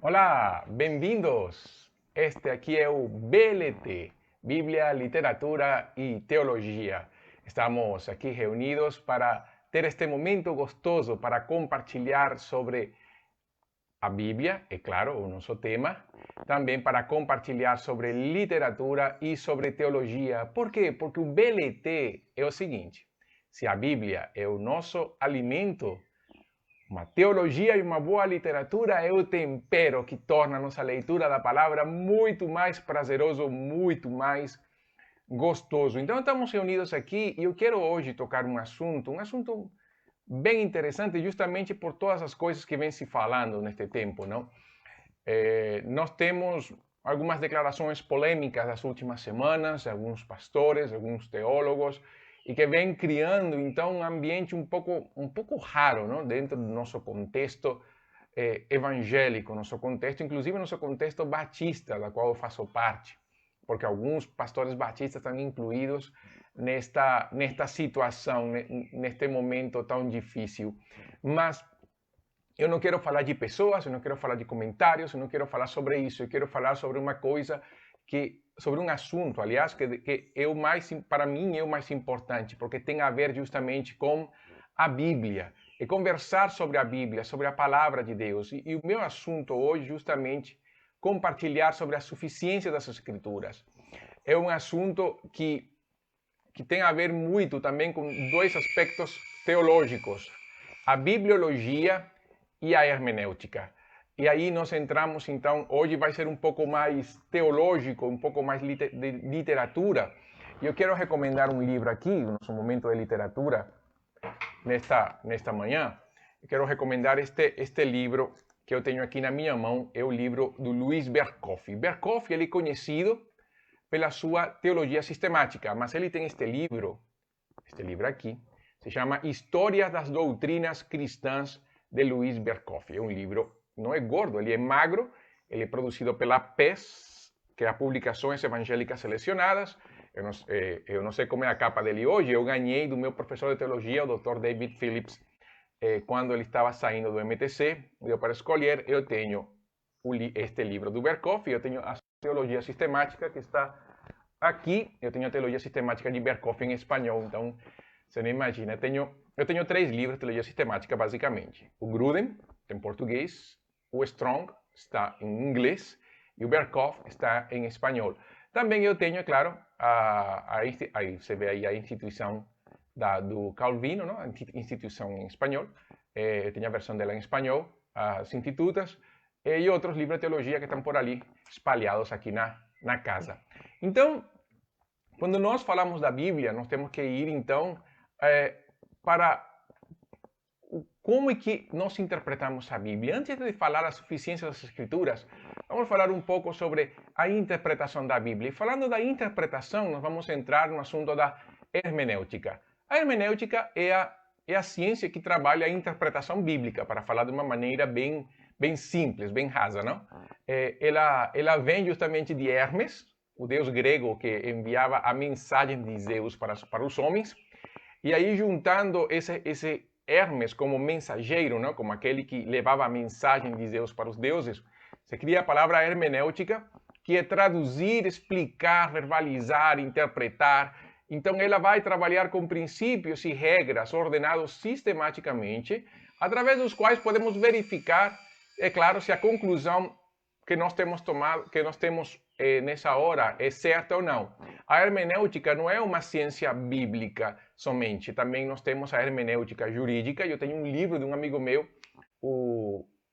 Olá, bem-vindos! Este aqui é o BLT, Bíblia, Literatura e Teologia. Estamos aqui reunidos para ter este momento gostoso para compartilhar sobre a Bíblia, é claro, o nosso tema, também para compartilhar sobre literatura e sobre teologia. Por quê? Porque o BLT é o seguinte: se a Bíblia é o nosso alimento, uma teologia e uma boa literatura é o tempero que torna a nossa leitura da palavra muito mais prazeroso, muito mais gostoso. Então estamos reunidos aqui e eu quero hoje tocar um assunto bem interessante, justamente por todas as coisas que vem se falando neste tempo, não? Nós temos algumas declarações polêmicas das últimas semanas, alguns pastores, alguns teólogos, e que vem criando então um ambiente um pouco raro, não? Dentro do nosso contexto evangélico, nosso contexto, inclusive nosso contexto batista, da qual eu faço parte, porque alguns pastores batistas estão incluídos nesta situação, neste momento tão difícil. Mas eu não quero falar de pessoas, eu não quero falar de comentários, eu não quero falar sobre isso, eu quero falar sobre uma coisa sobre um assunto, aliás, que é o mais, para mim, é o mais importante, porque tem a ver justamente com a Bíblia, e conversar sobre a Bíblia, sobre a palavra de Deus. E o meu assunto hoje, justamente, compartilhar sobre a suficiência das Escrituras. É um assunto que tem a ver muito também com dois aspectos teológicos: a bibliologia e a hermenêutica. E aí nós entramos, então, hoje vai ser um pouco mais teológico, um pouco mais de literatura. E eu quero recomendar um livro aqui, no nosso momento de literatura, nesta manhã. Eu quero recomendar este livro que eu tenho aqui na minha mão, é o livro do Luiz Berkoff. Berkoff, ele é conhecido pela sua teologia sistemática, mas ele tem este livro aqui, se chama História das Doutrinas Cristãs de Luiz Berkoff. É um livro, não é gordo, ele é magro, ele é produzido pela PES, que é a Publicações Evangélicas Selecionadas. Eu não sei como é a capa dele hoje, eu ganhei do meu professor de teologia, o Dr. David Phillips, quando ele estava saindo do MTC, deu para escolher. Eu tenho este livro do Berkoff, eu tenho a teologia sistemática que está aqui, eu tenho a teologia sistemática de Berkoff em espanhol, então você não imagina. Eu tenho 3 livros de teologia sistemática, basicamente. O Grudem, em português, o Strong está em inglês e o Berkoff está em espanhol. Também eu tenho, é claro, aí você vê aí a instituição do Calvino, não? A instituição em espanhol. Eu tenho a versão dela em espanhol, as Institutas, e outros livros de teologia que estão por ali, espalhados aqui na casa. Então, quando nós falamos da Bíblia, nós temos que ir, então, para como é que nós interpretamos a Bíblia. Antes de falar a suficiência das Escrituras, vamos falar um pouco sobre a interpretação da Bíblia. E falando da interpretação, nós vamos entrar no assunto da hermenêutica. A hermenêutica é a ciência que trabalha a interpretação bíblica, para falar de uma maneira bem simples, bem rasa, não? Ela vem justamente de Hermes, o deus grego que enviava a mensagem de Zeus para os homens. E aí, juntando esse Hermes como mensageiro, não? Como aquele que levava a mensagem de Zeus para os deuses, se cria a palavra hermenêutica, que é traduzir, explicar, verbalizar, interpretar. Então, ela vai trabalhar com princípios e regras ordenados sistematicamente, através dos quais podemos verificar, é claro, se a conclusão que nós temos tomado, que nós temos nessa hora é certa ou não. A hermenêutica não é uma ciência bíblica somente, também nós temos a hermenêutica jurídica. Eu tenho um livro de um amigo meu,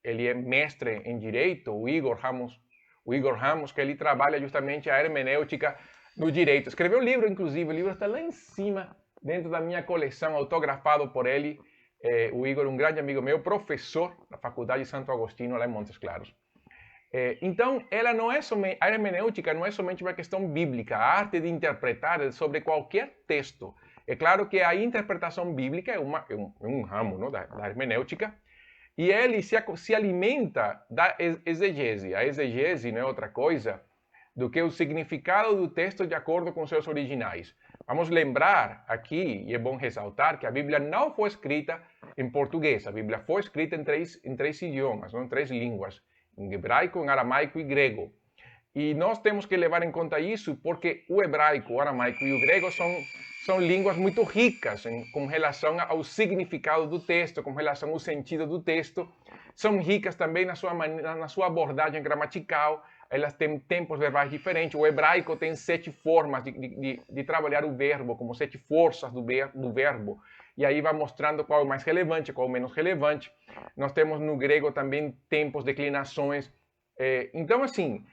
ele é mestre em direito, o Igor Ramos, que ele trabalha justamente a hermenêutica no direito. Escreveu um livro, inclusive, o livro está lá em cima, dentro da minha coleção, autografado por ele. O Igor, um grande amigo meu, professor da Faculdade de Santo Agostinho, lá em Montes Claros. Então, a hermenêutica não é somente uma questão bíblica, a arte de interpretar é sobre qualquer texto. É claro que a interpretação bíblica é um ramo, não, da hermenêutica, e ele se alimenta da exegese. A exegese não é outra coisa do que o significado do texto de acordo com seus originais. Vamos lembrar aqui, e é bom ressaltar, que a Bíblia não foi escrita em português. A Bíblia foi escrita em três idiomas, não? Em 3 línguas: em hebraico, em aramaico e grego. E nós temos que levar em conta isso porque o hebraico, o aramaico e o grego são línguas muito ricas com relação ao significado do texto, com relação ao sentido do texto. São ricas também na sua abordagem gramatical, elas têm tempos verbais diferentes. O hebraico tem 7 formas de trabalhar o verbo, como 7 forças do verbo. E aí vai mostrando qual é o mais relevante, qual é o menos relevante. Nós temos no grego também tempos, declinações. Então, assim,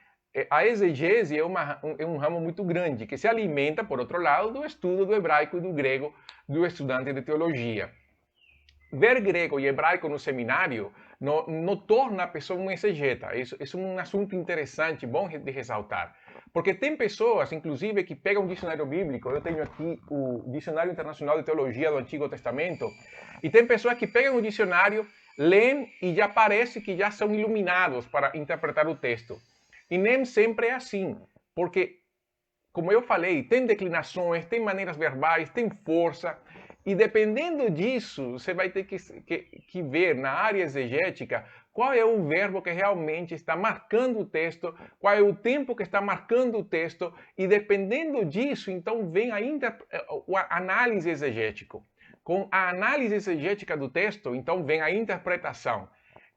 a exegese é um ramo muito grande, que se alimenta, por outro lado, do estudo do hebraico e do grego do estudante de teologia. Ver grego e hebraico no seminário não torna a pessoa um exegeta. Isso é um assunto interessante, bom de ressaltar. Porque tem pessoas, inclusive, que pegam um dicionário bíblico. Eu tenho aqui o Dicionário Internacional de Teologia do Antigo Testamento. E tem pessoas que pegam o dicionário, leem e já parece que já são iluminados para interpretar o texto. E nem sempre é assim. Porque, como eu falei, tem declinações, tem maneiras verbais, tem força. E dependendo disso, você vai ter que ver na área exegética qual é o verbo que realmente está marcando o texto, qual é o tempo que está marcando o texto, e dependendo disso, então vem a análise exegética. Com a análise exegética do texto, então vem a interpretação.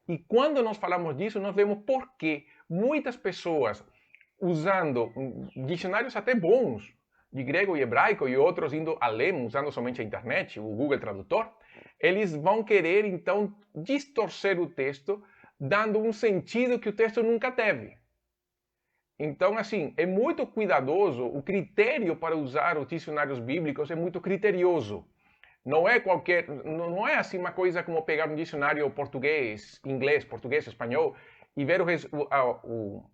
E quando nós falamos disso, nós vemos por que muitas pessoas, usando dicionários até bons, de grego e hebraico, e outros indo além, usando somente a internet, o Google Tradutor, eles vão querer, então, distorcer o texto, dando um sentido que o texto nunca teve. Então, assim, é muito cuidadoso, o critério para usar os dicionários bíblicos é muito criterioso. Não é assim uma coisa como pegar um dicionário português, inglês, português, espanhol, e ver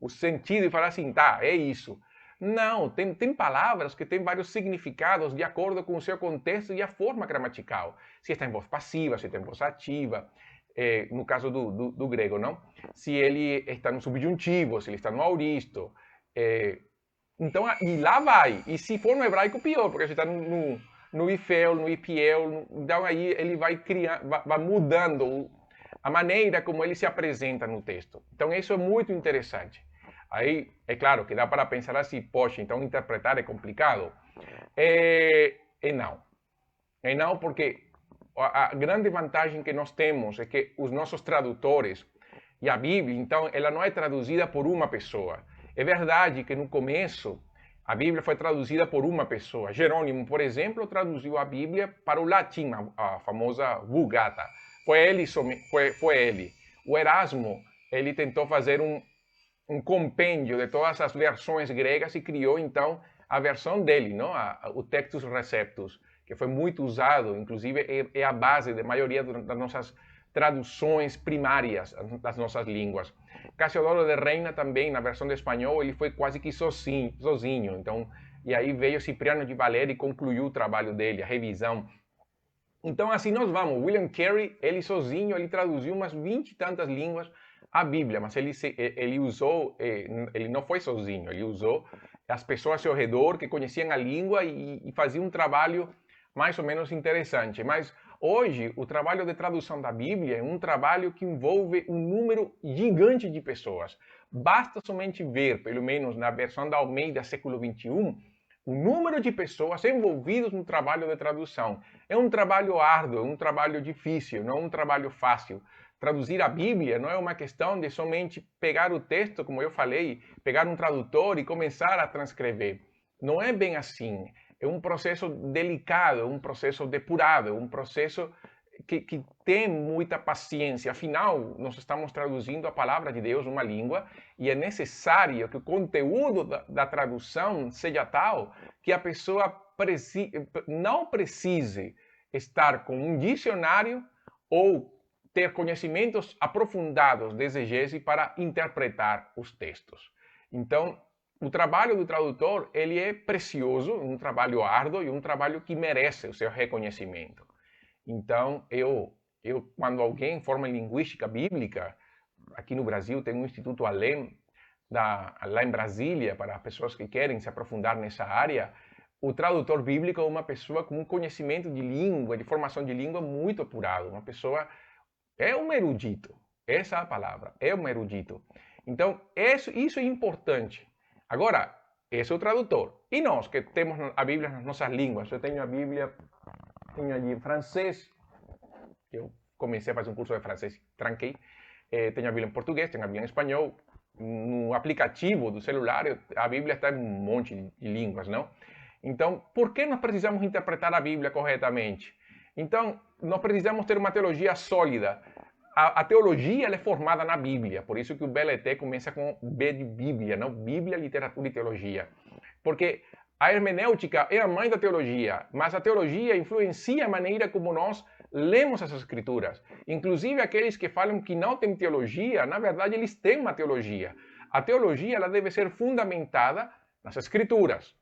o sentido e falar assim, tá, é isso. Não, tem palavras que têm vários significados de acordo com o seu contexto e a forma gramatical. Se está em voz passiva, se está em voz ativa, no caso do grego, não? Se ele está no subjuntivo, se ele está no auristo. Então, e lá vai. E se for no hebraico, pior, porque se está no ifel, no ipiel, então aí ele vai mudando a maneira como ele se apresenta no texto. Então, isso é muito interessante. Aí, é claro que dá para pensar assim, poxa, então interpretar é complicado. Não. Não, porque a grande vantagem que nós temos é que os nossos tradutores e a Bíblia, então, ela não é traduzida por uma pessoa. É verdade que no começo a Bíblia foi traduzida por uma pessoa. Jerônimo, por exemplo, traduziu a Bíblia para o latim, a famosa Vulgata. Foi ele. O Erasmo, ele tentou fazer um compêndio de todas as versões gregas e criou, então, a versão dele, não? O Textus Receptus, que foi muito usado, inclusive é a base da maioria das nossas traduções primárias das nossas línguas. Casiodoro de Reina também, na versão de espanhol, ele foi quase que sozinho. Então, e aí veio Cipriano de Valera e concluiu o trabalho dele, a revisão. Então, assim nós vamos. William Carey, ele sozinho, ele traduziu umas 20 e tantas línguas a Bíblia, mas ele usou, ele não foi sozinho, ele usou as pessoas ao seu redor que conheciam a língua e faziam um trabalho mais ou menos interessante. Mas hoje, o trabalho de tradução da Bíblia é um trabalho que envolve um número gigante de pessoas. Basta somente ver, pelo menos na versão da Almeida século XXI, o número de pessoas envolvidas no trabalho de tradução. É um trabalho árduo, é um trabalho difícil, não é um trabalho fácil. Traduzir a Bíblia não é uma questão de somente pegar o texto, como eu falei, pegar um tradutor e começar a transcrever. Não é bem assim. É um processo delicado, é um processo depurado, é um processo que tem muita paciência. Afinal, nós estamos traduzindo a palavra de Deus numa língua e é necessário que o conteúdo da tradução seja tal que a pessoa não precise estar com um dicionário ou ter conhecimentos aprofundados de exegese para interpretar os textos. Então, o trabalho do tradutor, ele é precioso, um trabalho árduo e um trabalho que merece o seu reconhecimento. Então, quando alguém forma linguística bíblica, aqui no Brasil tem um Instituto Alem, lá em Brasília, para pessoas que querem se aprofundar nessa área, o tradutor bíblico é uma pessoa com um conhecimento de língua, de formação de língua muito apurado, uma pessoa, é um erudito, essa é a palavra, é um erudito. Então, isso é importante. Agora, esse é o tradutor. E nós, que temos a Bíblia nas nossas línguas, eu tenho a Bíblia, tenho ali em francês, que eu comecei a fazer um curso de francês, tranquei. Tenho a Bíblia em português, tenho a Bíblia em espanhol. No aplicativo do celular, a Bíblia está em um monte de línguas, não? Então, por que nós precisamos interpretar a Bíblia corretamente? Então, nós precisamos ter uma teologia sólida. A teologia é formada na Bíblia, por isso que o BLT começa com B de Bíblia, não? Bíblia, literatura e teologia. Porque a hermenêutica é a mãe da teologia, mas a teologia influencia a maneira como nós lemos as escrituras. Inclusive aqueles que falam que não têm teologia, na verdade eles têm uma teologia. A teologia ela deve ser fundamentada nas escrituras.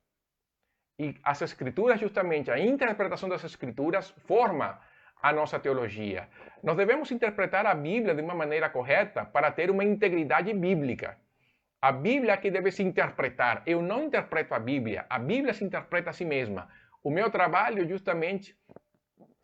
E as escrituras, justamente, a interpretação das escrituras forma a nossa teologia. Nós devemos interpretar a Bíblia de uma maneira correta para ter uma integridade bíblica. A Bíblia que deve se interpretar. Eu não interpreto a Bíblia se interpreta a si mesma. O meu trabalho é justamente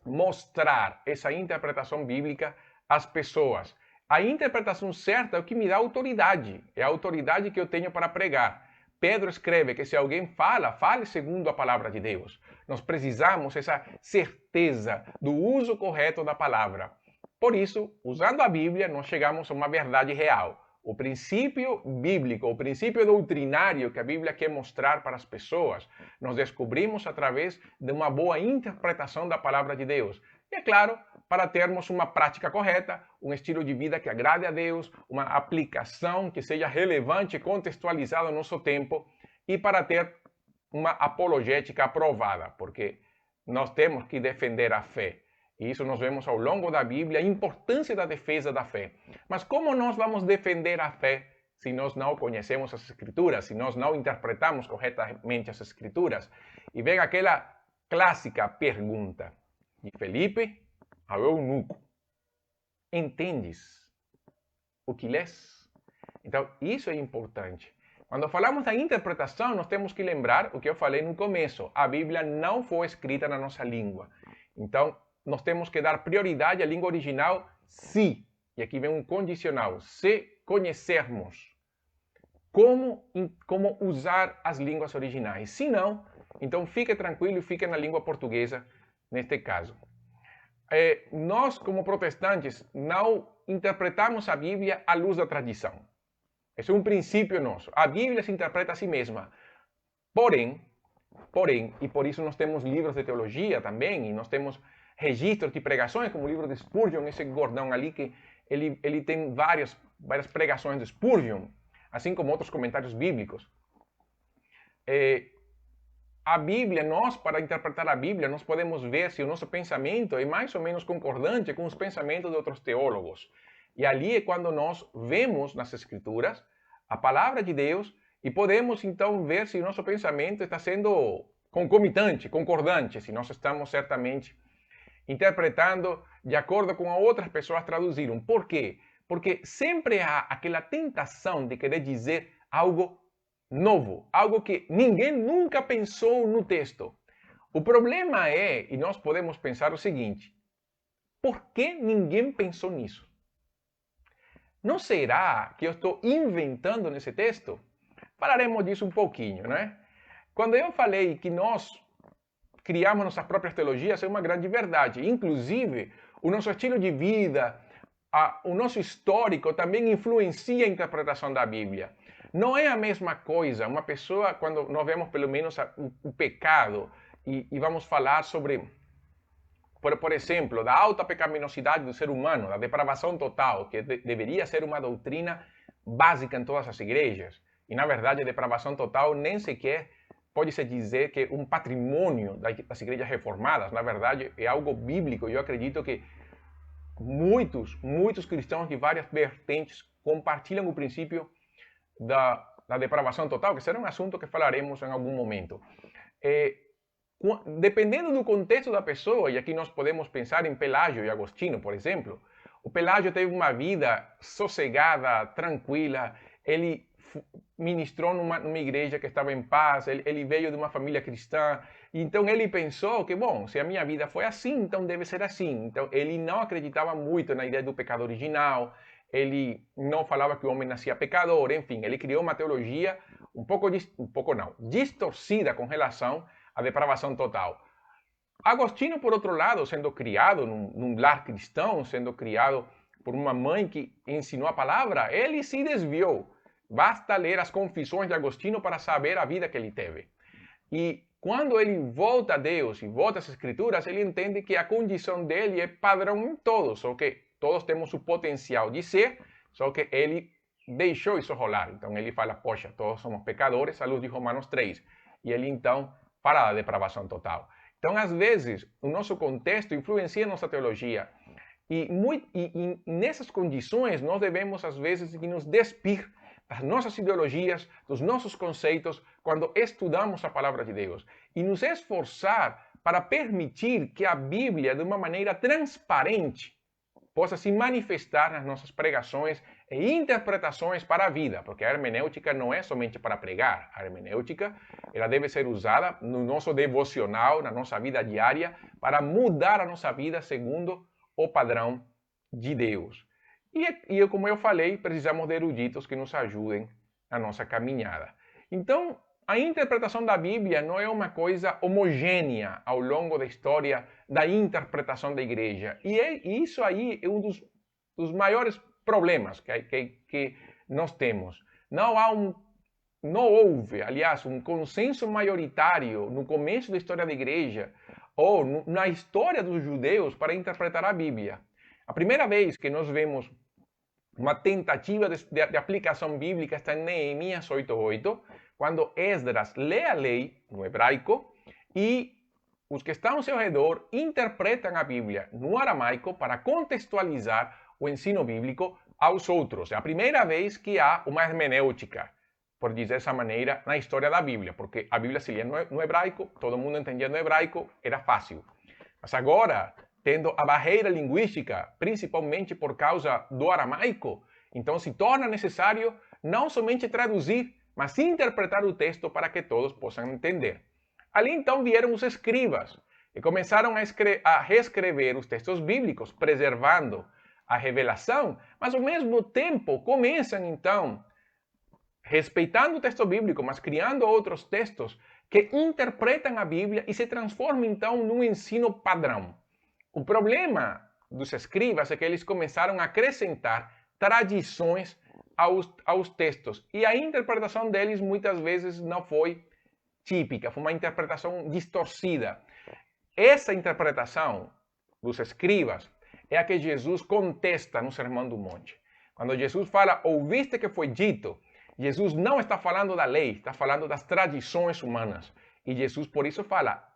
mostrar essa interpretação bíblica às pessoas. A interpretação certa é o que me dá autoridade. É a autoridade que eu tenho para pregar. Pedro escreve que se alguém fala, fale segundo a palavra de Deus. Nós precisamos essa certeza do uso correto da palavra. Por isso, usando a Bíblia, nós chegamos a uma verdade real. O princípio bíblico, o princípio doutrinário que a Bíblia quer mostrar para as pessoas, nós descobrimos através de uma boa interpretação da palavra de Deus. E é claro, para termos uma prática correta, um estilo de vida que agrade a Deus, uma aplicação que seja relevante e contextualizada no nosso tempo, e para ter uma apologética aprovada, porque nós temos que defender a fé. E isso nós vemos ao longo da Bíblia, a importância da defesa da fé. Mas como nós vamos defender a fé se nós não conhecemos as Escrituras, se nós não interpretamos corretamente as Escrituras? E vem aquela clássica pergunta de Felipe ao eunuco: entendes o que lês? Então, isso é importante. Quando falamos da interpretação, nós temos que lembrar o que eu falei no começo. A Bíblia não foi escrita na nossa língua. Então, nós temos que dar prioridade à língua original se, e aqui vem um condicional, se conhecermos como usar as línguas originais. Se não, então fique tranquilo e fique na língua portuguesa neste caso. Nós, como protestantes, não interpretamos a Bíblia à luz da tradição. Esse é um princípio nosso. A Bíblia se interpreta a si mesma. Porém, e por isso nós temos livros de teologia também, e nós temos registros de pregações, como o livro de Spurgeon, esse gordão ali, que ele tem várias pregações de Spurgeon, assim como outros comentários bíblicos. A Bíblia, para interpretar a Bíblia, nós podemos ver se o nosso pensamento é mais ou menos concordante com os pensamentos de outros teólogos. E ali é quando nós vemos nas Escrituras a palavra de Deus e podemos então ver se o nosso pensamento está sendo concomitante, concordante, se nós estamos certamente interpretando de acordo com outras pessoas traduziram. Por quê? Porque sempre há aquela tentação de querer dizer algo novo, algo que ninguém nunca pensou no texto. O problema é, e nós podemos pensar o seguinte: por que ninguém pensou nisso? Não será que eu estou inventando nesse texto? Falaremos disso um pouquinho, né? Quando eu falei que nós criamos nossas próprias teologias, é uma grande verdade. Inclusive, o nosso estilo de vida, o nosso histórico também influencia a interpretação da Bíblia. Não é a mesma coisa uma pessoa, quando nós vemos pelo menos o pecado, e vamos falar sobre, por exemplo, da alta pecaminosidade do ser humano, da depravação total, que deveria ser uma doutrina básica em todas as igrejas. E, na verdade, a depravação total nem sequer pode-se dizer que é um patrimônio das igrejas reformadas. Na verdade, é algo bíblico. Eu acredito que muitos cristãos de várias vertentes compartilham o princípio da depravação total, que será um assunto que falaremos em algum momento. Dependendo do contexto da pessoa, e aqui nós podemos pensar em Pelágio e Agostinho, por exemplo. O Pelágio teve uma vida sossegada, tranquila, ele ministrou numa igreja que estava em paz, ele veio de uma família cristã, então ele pensou que, bom, se a minha vida foi assim, então deve ser assim. Então ele não acreditava muito na ideia do pecado original, ele não falava que o homem nascia pecador, enfim, ele criou uma teologia distorcida com relação à depravação total. Agostinho, por outro lado, sendo criado num lar cristão, sendo criado por uma mãe que ensinou a palavra, ele se desviou. Basta ler as Confissões de Agostinho para saber a vida que ele teve. E quando ele volta a Deus e volta às Escrituras, ele entende que a condição dele é padrão em todos, só que todos temos o potencial de ser, só que ele deixou isso rolar. Então ele fala, poxa, todos somos pecadores, à luz de Romanos 3. E ele então fala da depravação total. Então, às vezes, o nosso contexto influencia a nossa teologia. E nessas condições, nós devemos, às vezes, nos despir das nossas ideologias, dos nossos conceitos, quando estudamos a palavra de Deus. E nos esforçar para permitir que a Bíblia, de uma maneira transparente, possa se manifestar nas nossas pregações e interpretações para a vida, porque a hermenêutica não é somente para pregar. A hermenêutica ela deve ser usada no nosso devocional, na nossa vida diária, para mudar a nossa vida segundo o padrão de Deus. E como eu falei, precisamos de eruditos que nos ajudem na nossa caminhada. Então, a interpretação da Bíblia não é uma coisa homogênea ao longo da história da interpretação da igreja. E isso aí é um dos maiores problemas que nós temos. Não houve, aliás, um consenso maioritário no começo da história da igreja ou na história dos judeus para interpretar a Bíblia. A primeira vez que nós vemos uma tentativa de aplicação bíblica está em Neemias 8:8, quando Esdras lê a lei no hebraico e os que estão ao seu redor interpretam a Bíblia no aramaico para contextualizar o ensino bíblico aos outros. É a primeira vez que há uma hermenêutica, por dizer dessa maneira, na história da Bíblia, porque a Bíblia se lia no hebraico, todo mundo entendia no hebraico, era fácil. Mas agora, tendo a barreira linguística, principalmente por causa do aramaico, então se torna necessário não somente traduzir, mas interpretar o texto para que todos possam entender. Ali então vieram os escribas e começaram a reescrever os textos bíblicos, preservando a revelação, mas ao mesmo tempo começam então, respeitando o texto bíblico, mas criando outros textos que interpretam a Bíblia e se transformam então num ensino padrão. O problema dos escribas é que eles começaram a acrescentar tradições aos textos. E a interpretação deles muitas vezes não foi típica, foi uma interpretação distorcida. Essa interpretação dos escribas é a que Jesus contesta no Sermão do Monte. Quando Jesus fala, ouviste que foi dito, Jesus não está falando da lei, está falando das tradições humanas. E Jesus por isso fala,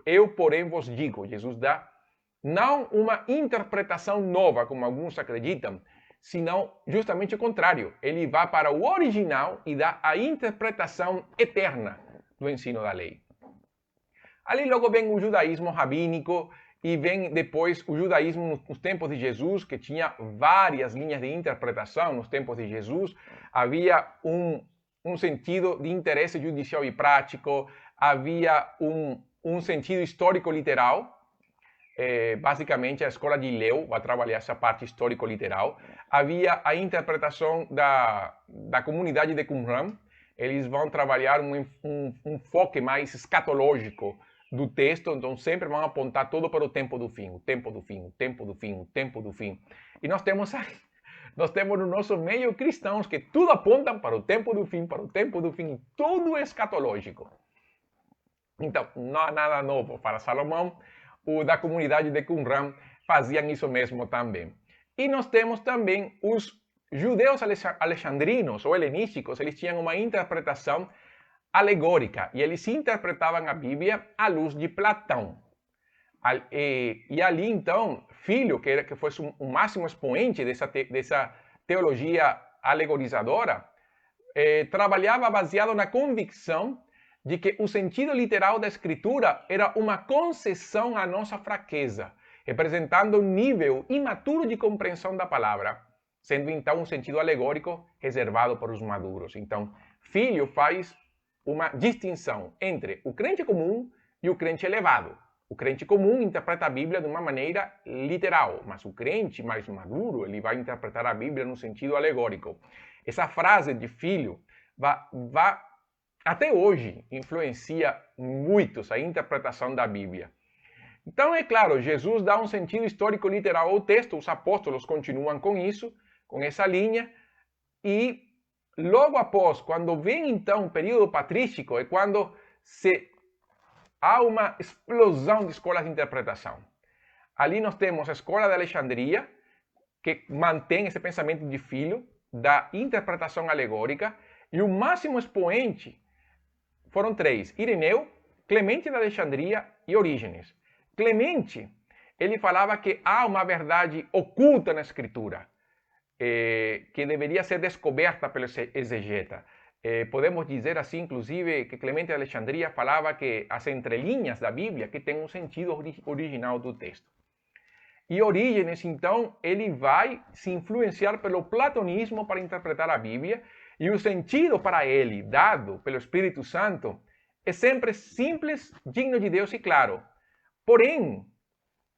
eu porém vos digo, Jesus dá não uma interpretação nova, como alguns acreditam, senão justamente o contrário. Ele vai para o original e dá a interpretação eterna do ensino da lei. Ali logo vem o judaísmo rabínico e vem depois o judaísmo nos tempos de Jesus, que tinha várias linhas de interpretação nos tempos de Jesus. Havia um sentido de interesse judicial e prático, havia um sentido histórico-literal. Basicamente a escola de Leu vai trabalhar essa parte histórico-literal. Havia a interpretação da comunidade de Qumran. Eles vão trabalhar um foco mais escatológico do texto, então sempre vão apontar todo para o tempo do fim, o tempo do fim, o tempo do fim, o tempo do fim. E nós temos no nosso meio cristãos que tudo apontam para o tempo do fim, tudo é escatológico. Então, não há nada novo para Salomão. O da comunidade de Qumran faziam isso mesmo também. E nós temos também os judeus alexandrinos ou helenísticos, eles tinham uma interpretação alegórica e eles interpretavam a Bíblia à luz de Platão. E ali então, Filho, que foi o máximo expoente dessa teologia alegorizadora, trabalhava baseado na convicção de que o sentido literal da Escritura era uma concessão à nossa fraqueza, representando um nível imaturo de compreensão da palavra, sendo então um sentido alegórico reservado para os maduros. Então, Filho faz uma distinção entre o crente comum e o crente elevado. O crente comum interpreta a Bíblia de uma maneira literal, mas o crente mais maduro, ele vai interpretar a Bíblia no sentido alegórico. Essa frase de filho até hoje influencia muito a interpretação da Bíblia. Então, é claro, Jesus dá um sentido histórico literal ao texto, os apóstolos continuam com isso, com essa linha, e logo após, quando vem então o período patrístico, é quando há uma explosão de escolas de interpretação. Ali nós temos a escola de Alexandria, que mantém esse pensamento de filho, da interpretação alegórica, e o máximo expoente foram três: Ireneu, Clemente de Alexandria e Orígenes. Clemente, ele falava que há uma verdade oculta na Escritura, que deveria ser descoberta pelo exegeta. Podemos dizer assim, inclusive, que Clemente de Alexandria falava que as entrelinhas da Bíblia que tem um sentido original do texto. E Orígenes, então, ele vai se influenciar pelo platonismo para interpretar a Bíblia, e o sentido para ele, dado pelo Espírito Santo, é sempre simples, digno de Deus e claro. Porém,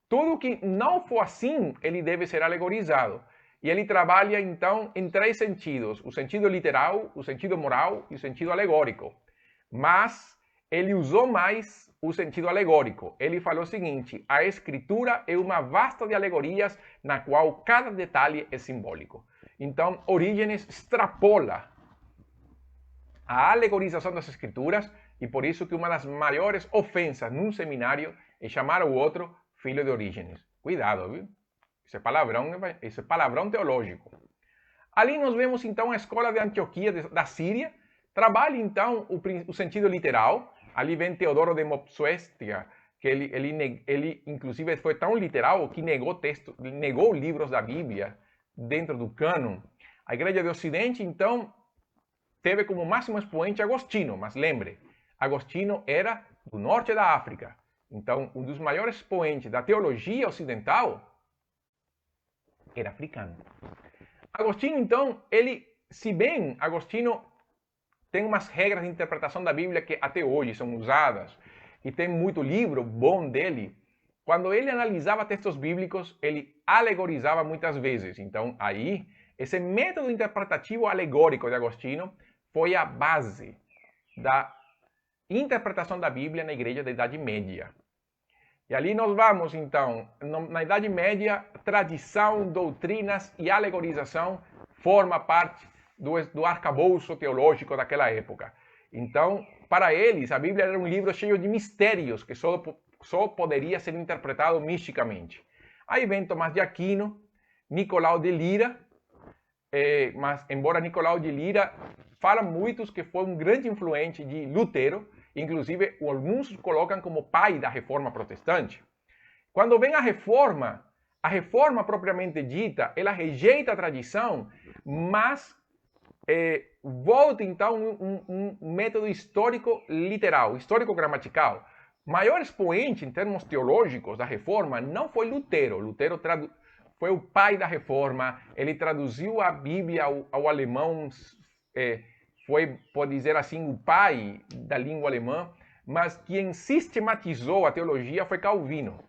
tudo que não for assim, ele deve ser alegorizado. E ele trabalha, então, em três sentidos: o sentido literal, o sentido moral e o sentido alegórico. Mas ele usou mais o sentido alegórico. Ele falou o seguinte: a Escritura é uma vasta de alegorias na qual cada detalhe é simbólico. Então, Orígenes extrapola a alegorização das Escrituras, e por isso que uma das maiores ofensas num seminário é chamar o outro filho de Orígenes. Cuidado, viu? Esse palavrão teológico. Ali nós vemos então a escola de Antioquia da Síria, trabalha então o sentido literal. Ali vem Teodoro de Mopsuestia, que ele inclusive foi tão literal que negou livros da Bíblia dentro do cânon. A Igreja do Ocidente, então, teve como máximo expoente Agostinho, mas lembre, Agostinho era do norte da África. Então, um dos maiores expoentes da teologia ocidental era africano. Agostinho, então, se bem Agostinho tem umas regras de interpretação da Bíblia que até hoje são usadas, e tem muito livro bom dele, quando ele analisava textos bíblicos, ele alegorizava muitas vezes. Então, aí, esse método interpretativo alegórico de Agostinho foi a base da interpretação da Bíblia na Igreja da Idade Média. E ali nós vamos, então, na Idade Média, tradição, doutrinas e alegorização forma parte do arcabouço teológico daquela época. Então, para eles, a Bíblia era um livro cheio de mistérios que só poderia ser interpretado misticamente. Aí vem Tomás de Aquino, Nicolau de Lira, mas embora Nicolau de Lira fala muitos que foi um grande influente de Lutero, inclusive alguns colocam como pai da Reforma Protestante. Quando vem a Reforma propriamente dita, ela rejeita a tradição, mas volta então um método histórico literal, histórico gramatical. Maior expoente em termos teológicos da Reforma não foi Lutero. Lutero foi o pai da Reforma, ele traduziu a Bíblia ao alemão, foi, pode dizer assim, o pai da língua alemã, mas quem sistematizou a teologia foi Calvino.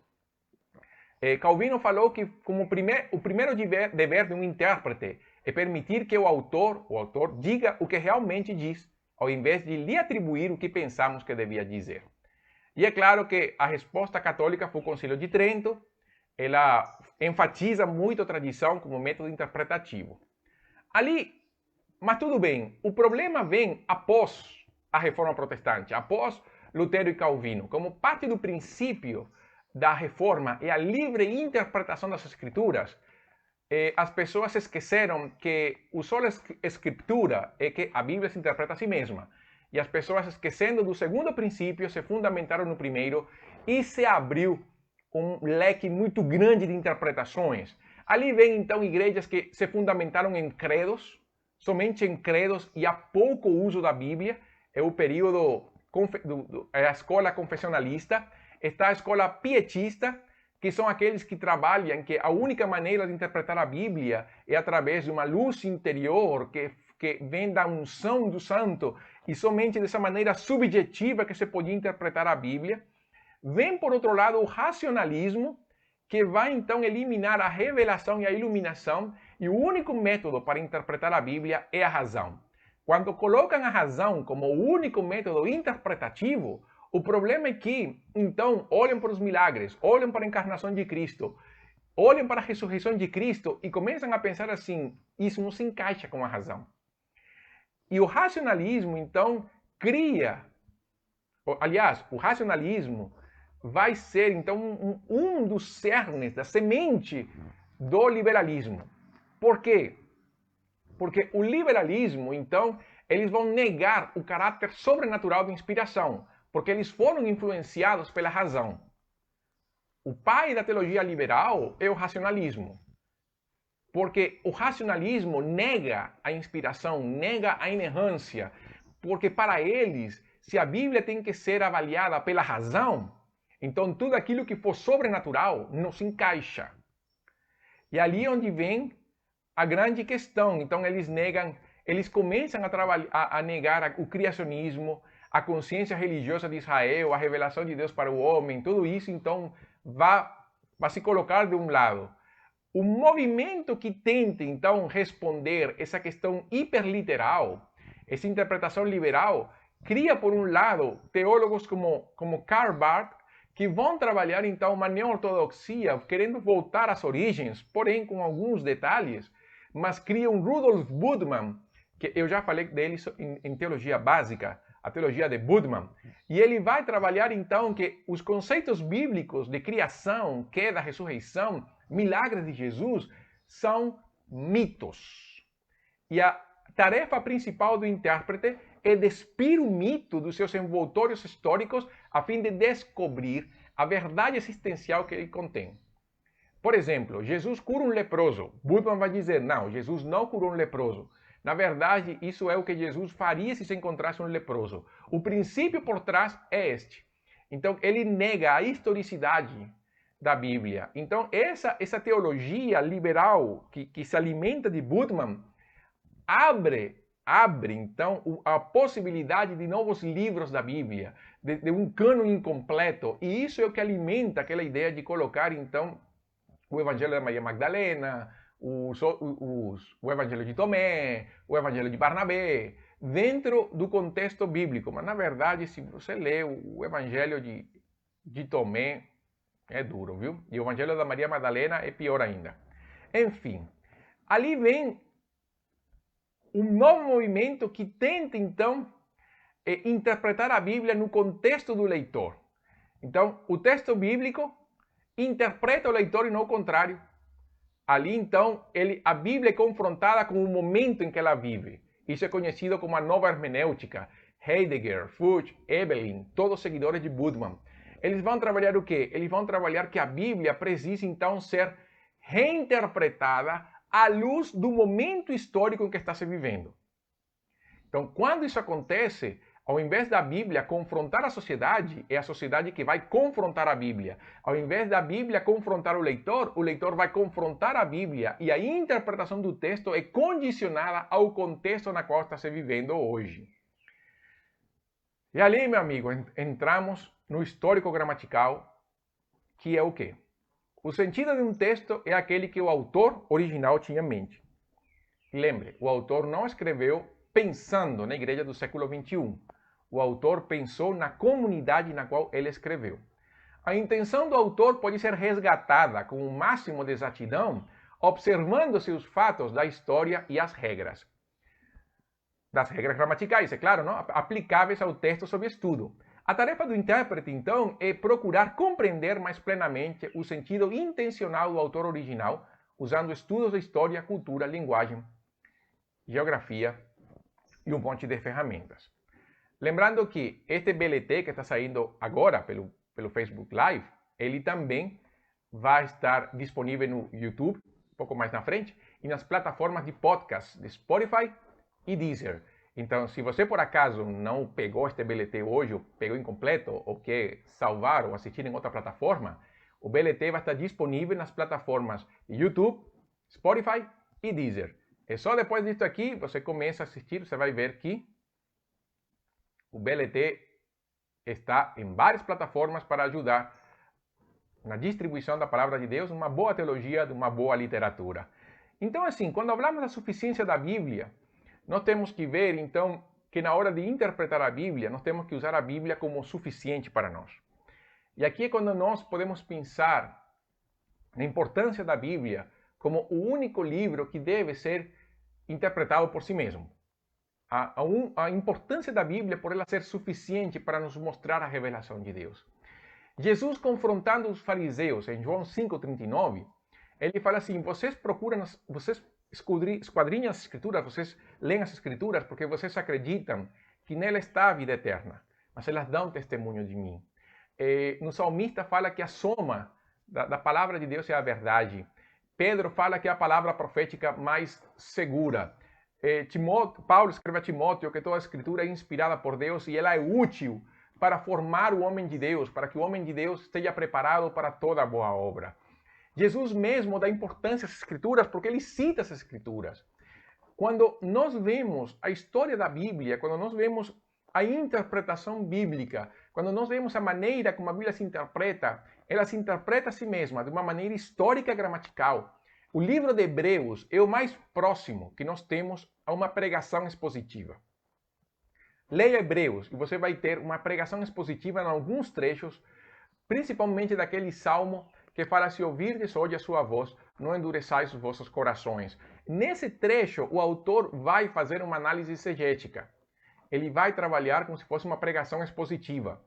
Calvino falou que como o primeiro dever de um intérprete é permitir que o autor diga o que realmente diz, ao invés de lhe atribuir o que pensamos que devia dizer. E é claro que a resposta católica foi o Concílio de Trento. Ela enfatiza muito a tradição como método interpretativo. Mas tudo bem, o problema vem após a Reforma Protestante, após Lutero e Calvino. Como parte do princípio da Reforma é a livre interpretação das Escrituras, as pessoas esqueceram que o solo Escritura é que a Bíblia se interpreta a si mesma. E as pessoas, esquecendo do segundo princípio, se fundamentaram no primeiro e se abriu um leque muito grande de interpretações. Ali vem então igrejas que se fundamentaram em credos, somente em credos e há pouco uso da Bíblia. É o período, a escola confessionalista, está a escola pietista, que são aqueles que trabalham que a única maneira de interpretar a Bíblia é através de uma luz interior que vem da unção do santo, e somente dessa maneira subjetiva que se podia interpretar a Bíblia. Vem, por outro lado, o racionalismo, que vai então eliminar a revelação e a iluminação, e o único método para interpretar a Bíblia é a razão. Quando colocam a razão como o único método interpretativo, o problema é que, então, olham para os milagres, olham para a encarnação de Cristo, olham para a ressurreição de Cristo e começam a pensar assim, isso não se encaixa com a razão. E o racionalismo, então, o racionalismo vai ser, então, um dos cernes, da semente do liberalismo. Por quê? Porque o liberalismo, então, eles vão negar o caráter sobrenatural da inspiração, porque eles foram influenciados pela razão. O pai da teologia liberal é o racionalismo, porque o racionalismo nega a inspiração, nega a inerrância, porque para eles, se a Bíblia tem que ser avaliada pela razão, então tudo aquilo que for sobrenatural não se encaixa. E ali onde vem a grande questão. Então eles começam a negar o criacionismo, a consciência religiosa de Israel, a revelação de Deus para o homem, tudo isso então vai se colocar de um lado. O movimento que tenta então responder essa questão hiperliteral, essa interpretação liberal, cria por um lado teólogos como Karl Barth, que vão trabalhar então uma neo-ortodoxia, querendo voltar às origens, porém com alguns detalhes, mas cria um Rudolf Budman, que eu já falei dele em teologia básica, a teologia de Budman, e ele vai trabalhar então que os conceitos bíblicos de criação, queda, ressurreição, milagres de Jesus, são mitos. E a tarefa principal do intérprete é despir o mito dos seus envoltórios históricos a fim de descobrir a verdade existencial que ele contém. Por exemplo, Jesus cura um leproso. Budman vai dizer, não, Jesus não curou um leproso. Na verdade, isso é o que Jesus faria se encontrasse um leproso. O princípio por trás é este. Então, ele nega a historicidade da Bíblia. Então, essa teologia liberal que se alimenta de Budman abre então a possibilidade de novos livros da Bíblia, de um cânon incompleto. E isso é o que alimenta aquela ideia de colocar então o Evangelho da Maria Magdalena, o Evangelho de Tomé, o Evangelho de Barnabé, dentro do contexto bíblico. Mas, na verdade, se você lê o Evangelho de Tomé, é duro, viu? E o Evangelho da Maria Magdalena é pior ainda. Enfim, ali vem um novo movimento que tenta, então, interpretar a Bíblia no contexto do leitor. Então, o texto bíblico interpreta o leitor e não o contrário. Ali, então, a Bíblia é confrontada com o momento em que ela vive. Isso é conhecido como a nova hermenêutica. Heidegger, Fudge, Evelyn, todos seguidores de Budman. Eles vão trabalhar o quê? Eles vão trabalhar que a Bíblia precisa, então, ser reinterpretada à luz do momento histórico em que está se vivendo. Então, quando isso acontece, ao invés da Bíblia confrontar a sociedade, é a sociedade que vai confrontar a Bíblia. Ao invés da Bíblia confrontar o leitor vai confrontar a Bíblia. E a interpretação do texto é condicionada ao contexto na qual está se vivendo hoje. E ali, meu amigo, entramos no histórico gramatical, que é o quê? O sentido de um texto é aquele que o autor original tinha em mente. Lembre, o autor não escreveu pensando na igreja do século XXI. O autor pensou na comunidade na qual ele escreveu. A intenção do autor pode ser resgatada com o máximo de exatidão, observando-se os fatos da história e as regras. Das regras gramaticais, é claro, não? Aplicáveis ao texto sob estudo. A tarefa do intérprete, então, é procurar compreender mais plenamente o sentido intencional do autor original, usando estudos de história, cultura, linguagem, geografia e um monte de ferramentas. Lembrando que este BLT que está saindo agora pelo Facebook Live, ele também vai estar disponível no YouTube, um pouco mais na frente, e nas plataformas de podcast de Spotify e Deezer. Então, se você por acaso não pegou este BLT hoje, ou pegou incompleto, ou quer salvar ou assistir em outra plataforma, o BLT vai estar disponível nas plataformas YouTube, Spotify e Deezer. É só depois disso aqui, você começa a assistir, você vai ver que o BLT está em várias plataformas para ajudar na distribuição da palavra de Deus, uma boa teologia, uma boa literatura. Então, assim, quando falamos da suficiência da Bíblia, nós temos que ver, então, que na hora de interpretar a Bíblia, nós temos que usar a Bíblia como suficiente para nós. E aqui é quando nós podemos pensar na importância da Bíblia como o único livro que deve ser interpretado por si mesmo. A importância da Bíblia por ela ser suficiente para nos mostrar a revelação de Deus. Jesus confrontando os fariseus em João 5,39, ele fala assim, vocês esquadrinham as escrituras, vocês leem as escrituras porque vocês acreditam que nela está a vida eterna, mas elas dão testemunho de mim. No salmista fala que a soma da palavra de Deus é a verdade. Pedro fala que é a palavra profética mais segura. Paulo escreve a Timóteo que toda a escritura é inspirada por Deus e ela é útil para formar o homem de Deus, para que o homem de Deus esteja preparado para toda boa obra. Jesus mesmo dá importância às escrituras porque ele cita as escrituras. Quando nós vemos a história da Bíblia, quando nós vemos a interpretação bíblica, quando nós vemos a maneira como a Bíblia se interpreta, ela se interpreta a si mesma de uma maneira histórica e gramatical. O livro de Hebreus é o mais próximo que nós temos a uma pregação expositiva. Leia Hebreus e você vai ter uma pregação expositiva em alguns trechos, principalmente daquele salmo que fala, se ouvirdes hoje a sua voz, não endureçais os vossos corações. Nesse trecho, o autor vai fazer uma análise exegética. Ele vai trabalhar como se fosse uma pregação expositiva.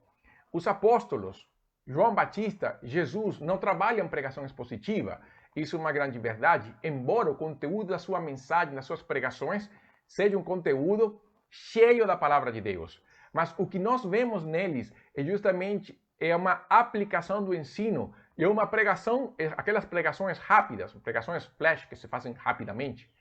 Os apóstolos, João Batista, Jesus, não trabalham pregação expositiva. Isso é uma grande verdade, embora o conteúdo da sua mensagem, das suas pregações, seja um conteúdo cheio da palavra de Deus. Mas o que nós vemos neles é justamente uma aplicação do ensino, é uma pregação, aquelas pregações rápidas, pregações flash que se fazem rapidamente.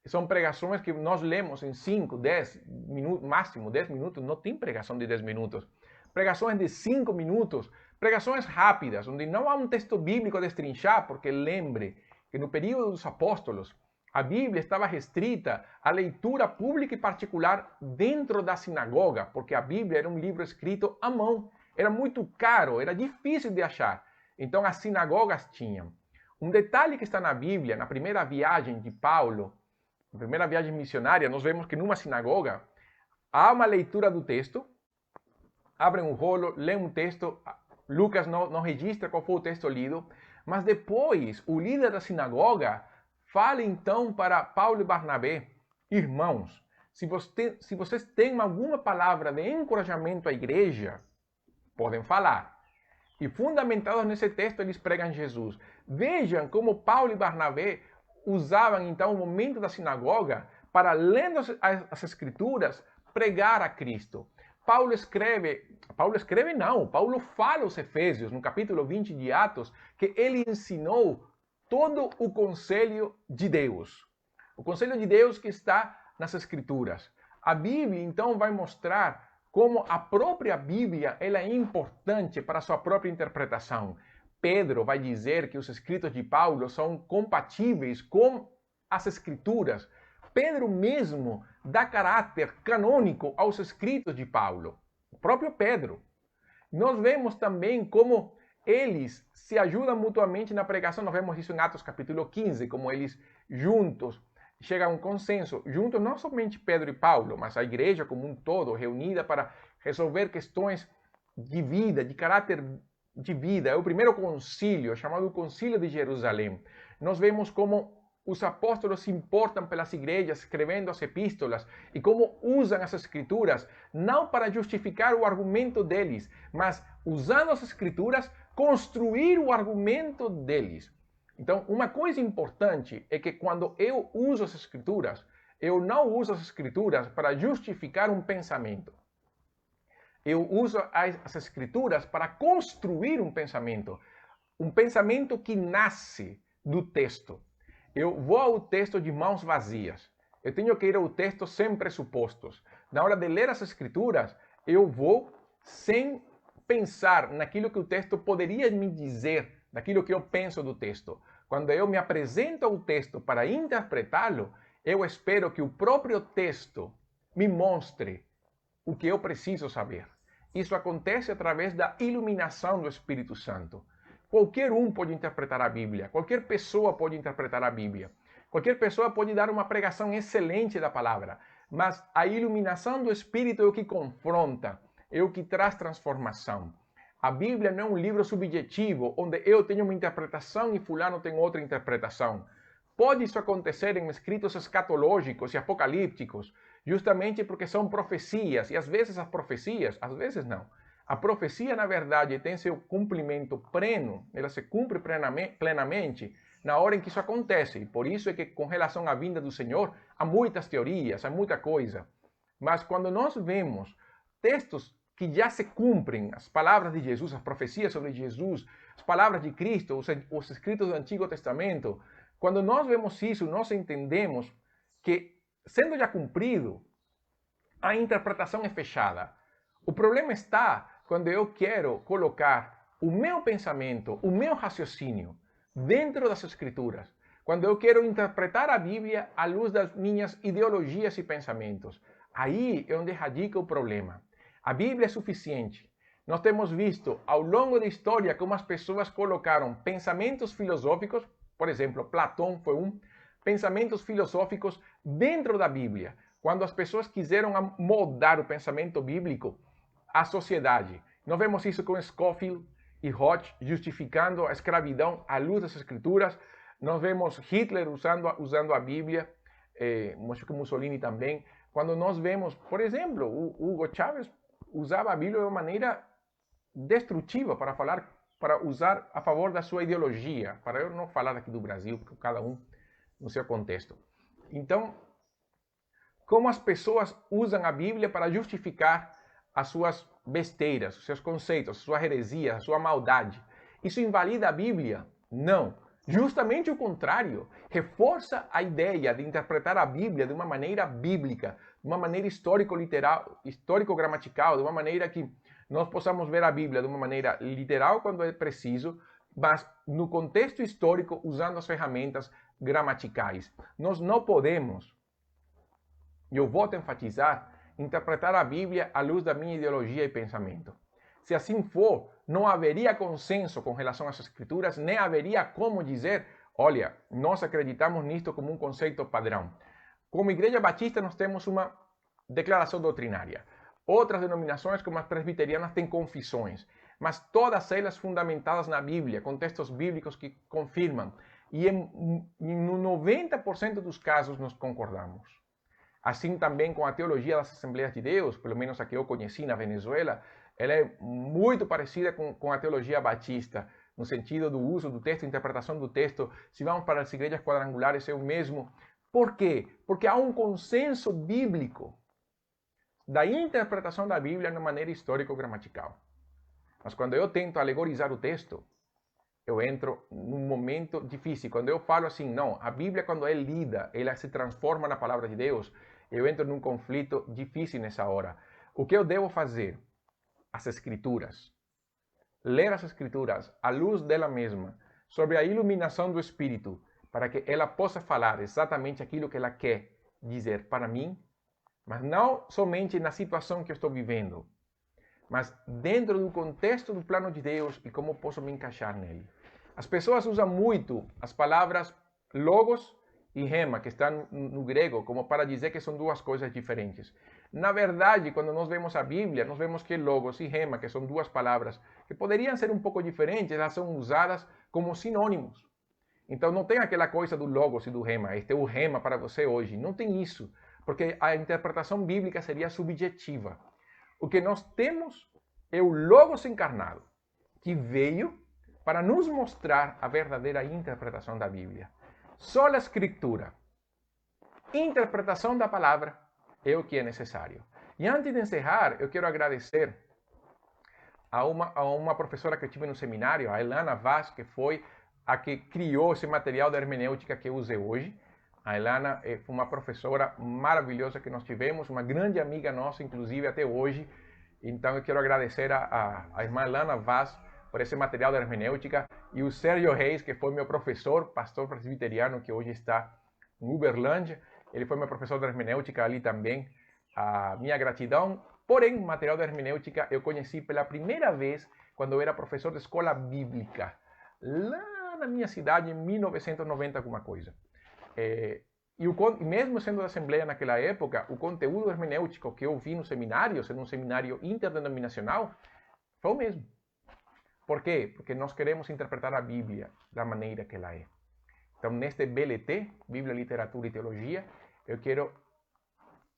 São pregações que nós lemos em 5, 10 minutos, máximo 10 minutos, não tem pregação de 10 minutos. Pregações de 5 minutos, pregações rápidas, onde não há um texto bíblico a destrinchar, porque lembre que no período dos apóstolos, a Bíblia estava restrita à leitura pública e particular dentro da sinagoga, porque a Bíblia era um livro escrito à mão. Era muito caro, era difícil de achar. Então as sinagogas tinham. Um detalhe que está na Bíblia, na primeira viagem de Paulo, na primeira viagem missionária, nós vemos que numa sinagoga há uma leitura do texto, abrem um rolo, lêem um texto, Lucas não registra qual foi o texto lido, mas depois o líder da sinagoga fala então para Paulo e Barnabé, irmãos, se vocês têm alguma palavra de encorajamento à igreja, podem falar. E fundamentados nesse texto, eles pregam Jesus. Vejam como Paulo e Barnabé usavam então o momento da sinagoga para, lendo as escrituras, pregar a Cristo. Paulo fala aos Efésios, no capítulo 20 de Atos, que ele ensinou todo o conselho de Deus. O conselho de Deus que está nas Escrituras. A Bíblia, então, vai mostrar como a própria Bíblia ela é importante para a sua própria interpretação. Pedro vai dizer que os escritos de Paulo são compatíveis com as Escrituras. Pedro mesmo dá caráter canônico aos escritos de Paulo. O próprio Pedro. Nós vemos também como eles se ajudam mutuamente na pregação. Nós vemos isso em Atos capítulo 15, como eles juntos chegam a um consenso. Juntos não somente Pedro e Paulo, mas a igreja como um todo, reunida para resolver questões de vida, de caráter de vida. É o primeiro concílio, chamado Concílio de Jerusalém. Nós vemos como os apóstolos se importam pelas igrejas, escrevendo as epístolas, e como usam as escrituras, não para justificar o argumento deles, mas usando as escrituras, construir o argumento deles. Então, uma coisa importante é que quando eu uso as escrituras, eu não uso as escrituras para justificar um pensamento. Eu uso as escrituras para construir um pensamento que nasce do texto. Eu vou ao texto de mãos vazias. Eu tenho que ir ao texto sem pressupostos. Na hora de ler as escrituras, eu vou sem pensar naquilo que o texto poderia me dizer, naquilo que eu penso do texto. Quando eu me apresento ao texto para interpretá-lo, eu espero que o próprio texto me mostre o que eu preciso saber. isso acontece através da iluminação do Espírito Santo. Qualquer um pode interpretar a Bíblia, qualquer pessoa pode interpretar a Bíblia, qualquer pessoa pode dar uma pregação excelente da palavra, mas a iluminação do Espírito é o que confronta, é o que traz transformação. A Bíblia não é um livro subjetivo, onde eu tenho uma interpretação e fulano tem outra interpretação. Pode isso acontecer em escritos escatológicos e apocalípticos, justamente porque são profecias, e às vezes as profecias, às vezes não. A profecia, na verdade, tem seu cumprimento pleno, ela se cumpre plenamente na hora em que isso acontece. E por isso é que, com relação à vinda do Senhor, há muitas teorias, há muita coisa. Mas quando nós vemos textos que já se cumprem, as palavras de Jesus, as profecias sobre Jesus, as palavras de Cristo, os escritos do Antigo Testamento, quando nós vemos isso, nós entendemos que, sendo já cumprido, a interpretação é fechada. O problema está quando eu quero colocar o meu pensamento, o meu raciocínio dentro das Escrituras. Quando eu quero interpretar a Bíblia à luz das minhas ideologias e pensamentos. Aí é onde radica o problema. A Bíblia é suficiente. Nós temos visto ao longo da história como as pessoas colocaram pensamentos filosóficos, por exemplo, Platão foi pensamentos filosóficos dentro da Bíblia. Quando as pessoas quiseram moldar o pensamento bíblico à sociedade. Nós vemos isso com Scofield e Hodge justificando a escravidão à luz das Escrituras. Nós vemos Hitler usando a Bíblia, acho que Mussolini também. Quando nós vemos, por exemplo, o Hugo Chávez usava a Bíblia de uma maneira destrutiva para usar a favor da sua ideologia, para eu não falar aqui do Brasil, porque cada um no seu contexto. Então, como as pessoas usam a Bíblia para justificar as suas besteiras, os seus conceitos, a sua heresia, a sua maldade. Isso invalida a Bíblia? Não. Justamente o contrário. Reforça a ideia de interpretar a Bíblia de uma maneira bíblica, de uma maneira histórico-literal, histórico-gramatical, de uma maneira que nós possamos ver a Bíblia de uma maneira literal quando é preciso, mas no contexto histórico usando as ferramentas gramaticais. Nós não podemos, e eu volto a enfatizar, interpretar a Bíblia à luz da minha ideologia e pensamento. Se assim for, não haveria consenso com relação às Escrituras, nem haveria como dizer, olha, nós acreditamos nisto como um conceito padrão. Como Igreja Batista, nós temos uma declaração doutrinária. Outras denominações, como as presbiterianas, têm confissões, mas todas elas fundamentadas na Bíblia, com textos bíblicos que confirmam. E no 90% dos casos nós concordamos. Assim também com a teologia das Assembleias de Deus, pelo menos a que eu conheci na Venezuela, ela é muito parecida com a teologia batista, no sentido do uso do texto, interpretação do texto. Se vamos para as igrejas quadrangulares, é o mesmo. Por quê? Porque há um consenso bíblico da interpretação da Bíblia de maneira histórico-gramatical. Mas quando eu tento alegorizar o texto, eu entro num momento difícil. Quando eu falo assim, não, a Bíblia quando é lida, ela se transforma na palavra de Deus, eu entro num conflito difícil nessa hora. O que eu devo fazer? As Escrituras. Ler as Escrituras à luz dela mesma, sobre a iluminação do Espírito, para que ela possa falar exatamente aquilo que ela quer dizer para mim, mas não somente na situação que eu estou vivendo, mas dentro do contexto do plano de Deus e como posso me encaixar nele. As pessoas usam muito as palavras logos e rema, que estão no grego, como para dizer que são duas coisas diferentes. Na verdade, quando nós vemos a Bíblia, nós vemos que logos e rema, que são duas palavras que poderiam ser um pouco diferentes, elas são usadas como sinônimos. Então não tem aquela coisa do logos e do rema, este é o rema para você hoje. Não tem isso, porque a interpretação bíblica seria subjetiva. O que nós temos é o logos encarnado, que veio para nos mostrar a verdadeira interpretação da Bíblia. Só a Escritura, interpretação da palavra, é o que é necessário. E antes de encerrar, eu quero agradecer a uma professora que eu tive no seminário, a Elana Vaz, que foi a que criou esse material da hermenêutica que eu usei hoje. A Elana foi uma professora maravilhosa que nós tivemos, uma grande amiga nossa, inclusive até hoje. Então eu quero agradecer a irmã Elana Vaz por esse material da hermenêutica, e o Sérgio Reis, que foi meu professor, pastor presbiteriano, que hoje está em Uberlândia. Ele foi meu professor de hermenêutica ali também. A minha gratidão Porém, material de hermenêutica eu conheci pela primeira vez quando eu era professor de escola bíblica, lá na minha cidade, em 1990, alguma coisa. E mesmo sendo da Assembleia naquela época, o conteúdo hermenêutico que eu vi nos seminários, em um seminário interdenominacional, foi o mesmo. Por quê? Porque nós queremos interpretar a Bíblia da maneira que ela é. Então, neste BLT, Bíblia, Literatura e Teologia, eu quero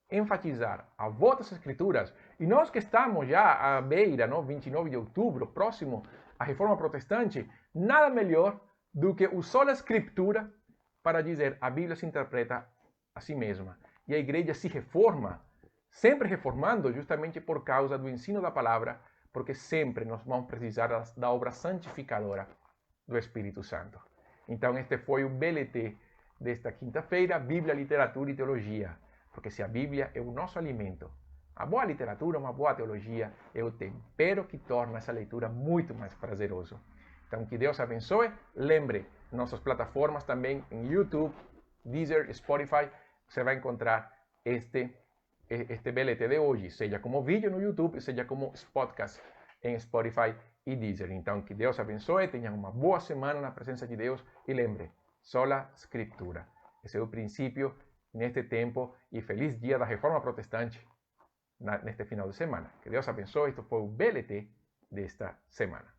enfatizar a voz das Escrituras. E nós que estamos já à beira, 29 de outubro, próximo à Reforma Protestante, nada melhor do que usar a Escritura para dizer a Bíblia se interpreta a si mesma. E a igreja se reforma, sempre reformando justamente por causa do ensino da palavra, porque sempre nós vamos precisar da obra santificadora do Espírito Santo. Então este foi o BLT desta quinta-feira, Bíblia, Literatura e Teologia. Porque se a Bíblia é o nosso alimento, a boa literatura, uma boa teologia é o tempero que torna essa leitura muito mais prazeroso. Então, que Deus abençoe. Lembre, nossas plataformas também em YouTube, Deezer, Spotify, você vai encontrar este BLT de hoje, seja como vídeo no YouTube, seja como podcast em Spotify e Deezer. Então, que Deus abençoe, tenham uma boa semana na presença de Deus e lembre, sola Escritura. Esse é o princípio neste tempo e feliz dia da Reforma Protestante neste final de semana. Que Deus abençoe. Isto foi o BLT desta semana.